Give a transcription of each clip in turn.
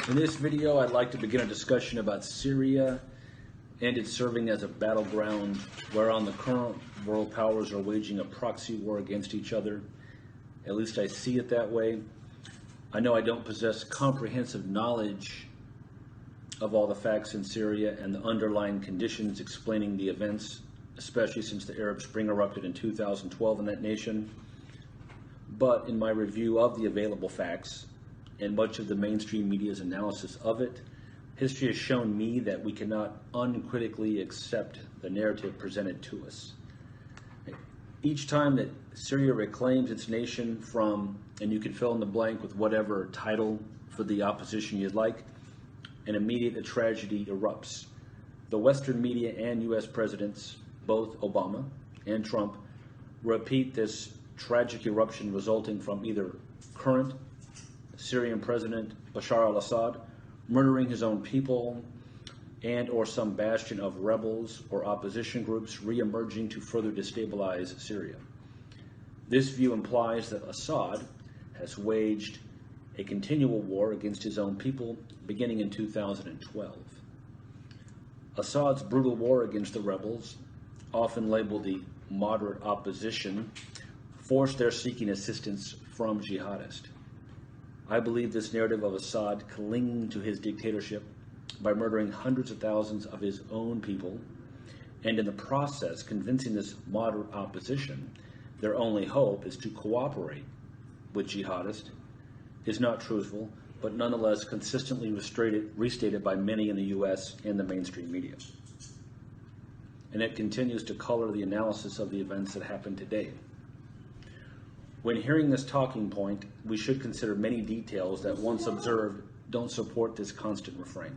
In this video, I'd like to begin a discussion about Syria and its serving as a battleground whereon the current world powers are waging a proxy war against each other. At least I see it that way. I know I don't possess comprehensive knowledge of all the facts in Syria and the underlying conditions explaining the events, especially since the Arab Spring erupted in 2012 in that nation. But in my review of the available facts, and much of the mainstream media's analysis of it, history has shown me that we cannot uncritically accept the narrative presented to us. Each time that Syria reclaims its nation from, and you can fill in the blank with whatever title for the opposition you'd like, an immediate tragedy erupts. The Western media and US presidents, both Obama and Trump, repeat this tragic eruption resulting from either current Syrian President Bashar al-Assad murdering his own people and or some bastion of rebels or opposition groups re-emerging to further destabilize Syria. This view implies that Assad has waged a continual war against his own people beginning in 2012. Assad's brutal war against the rebels, often labeled the moderate opposition, forced their seeking assistance from jihadists. I believe this narrative of Assad clinging to his dictatorship by murdering hundreds of thousands of his own people, and in the process convincing this moderate opposition their only hope is to cooperate with jihadists, is not truthful, but nonetheless consistently restated by many in the US and the mainstream media. And it continues to color the analysis of the events that happened today. When hearing this talking point, we should consider many details that, once observed, don't support this constant refrain.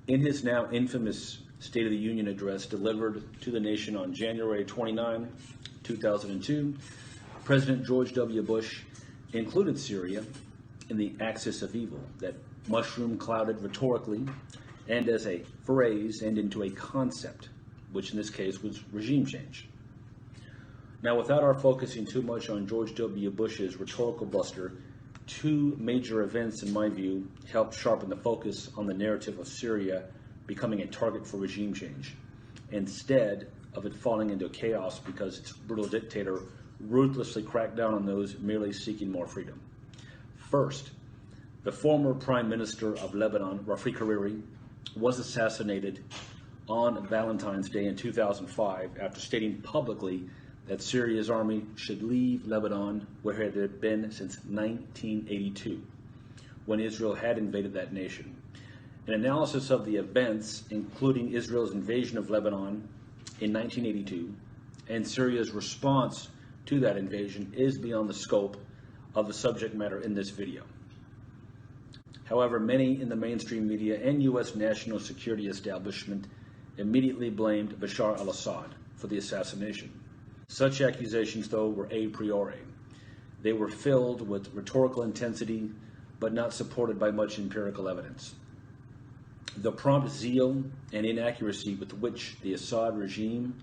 In his now infamous State of the Union address delivered to the nation on January 29, 2002, President George W. Bush included Syria in the axis of evil that mushroom-clouded rhetorically and as a phrase and into a concept, which in this case was regime change. Now, without our focusing too much on George W. Bush's rhetorical bluster, two major events, in my view, helped sharpen the focus on the narrative of Syria becoming a target for regime change, instead of it falling into chaos because its brutal dictator ruthlessly cracked down on those merely seeking more freedom. First, the former Prime Minister of Lebanon, Rafik Hariri, was assassinated on Valentine's Day in 2005 after stating publicly that Syria's army should leave Lebanon, where it had been since 1982, when Israel had invaded that nation. An analysis of the events, including Israel's invasion of Lebanon in 1982 and Syria's response to that invasion, is beyond the scope of the subject matter in this video. However, many in the mainstream media and US national security establishment immediately blamed Bashar al-Assad for the assassination. Such accusations, though, were a priori. They were filled with rhetorical intensity, but not supported by much empirical evidence. The prompt zeal and inaccuracy with which the Assad regime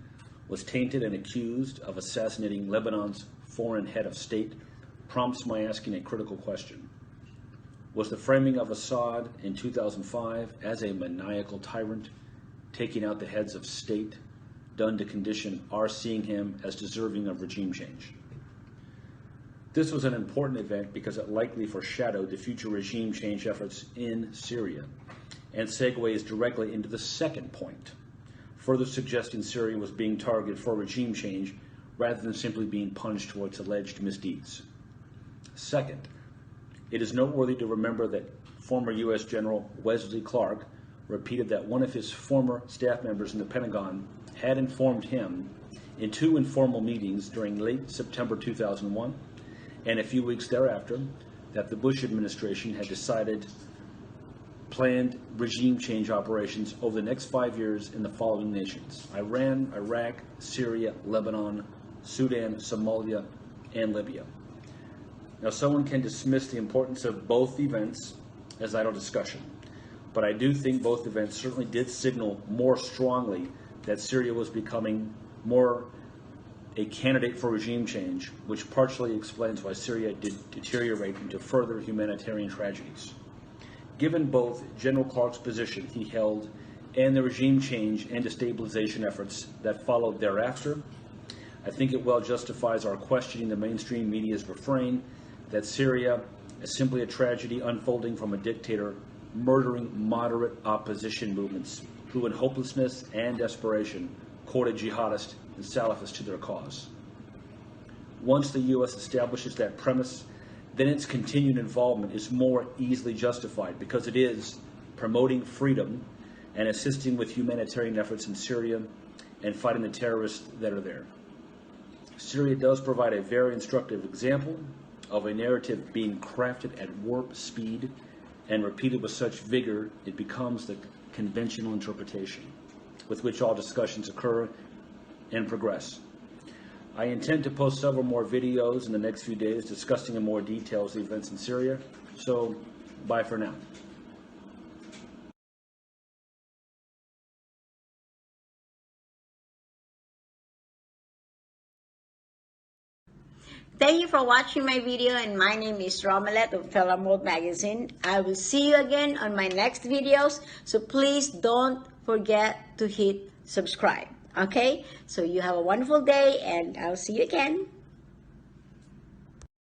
was tainted and accused of assassinating Lebanon's foreign head of state prompts my asking a critical question. Was the framing of Assad in 2005 as a maniacal tyrant, taking out the heads of state, done to condition our seeing him as deserving of regime change? This was an important event because it likely foreshadowed the future regime change efforts in Syria and segues directly into the second point, further suggesting Syria was being targeted for regime change rather than simply being punished for its alleged misdeeds. Second, it is noteworthy to remember that former US General Wesley Clark repeated that one of his former staff members in the Pentagon had informed him in two informal meetings during late September 2001 and a few weeks thereafter that the Bush administration had decided planned regime change operations over the next 5 years in the following nations: Iran, Iraq, Syria, Lebanon, Sudan, Somalia, and Libya. Now, someone can dismiss the importance of both events as idle discussion, but I do think both events certainly did signal more strongly that Syria was becoming more a candidate for regime change, which partially explains why Syria did deteriorate into further humanitarian tragedies. Given both General Clark's position he held and the regime change and destabilization efforts that followed thereafter, I think it well justifies our questioning the mainstream media's refrain that Syria is simply a tragedy unfolding from a dictator murdering moderate opposition movements who in hopelessness and desperation courted jihadists and Salafists to their cause. Once the U.S. establishes that premise, then its continued involvement is more easily justified because it is promoting freedom and assisting with humanitarian efforts in Syria and fighting the terrorists that are there. Syria does provide a very instructive example of a narrative being crafted at warp speed and repeated with such vigor it becomes the conventional interpretation with which all discussions occur and progress. I intend to post several more videos in the next few days discussing in more details the events in Syria, so bye for now. Thank you for watching my video, and my name is Romelet of Fil-Am World Magazine. I will see you again on my next videos, so please don't forget to hit subscribe. Okay? So you have a wonderful day, and I'll see you again.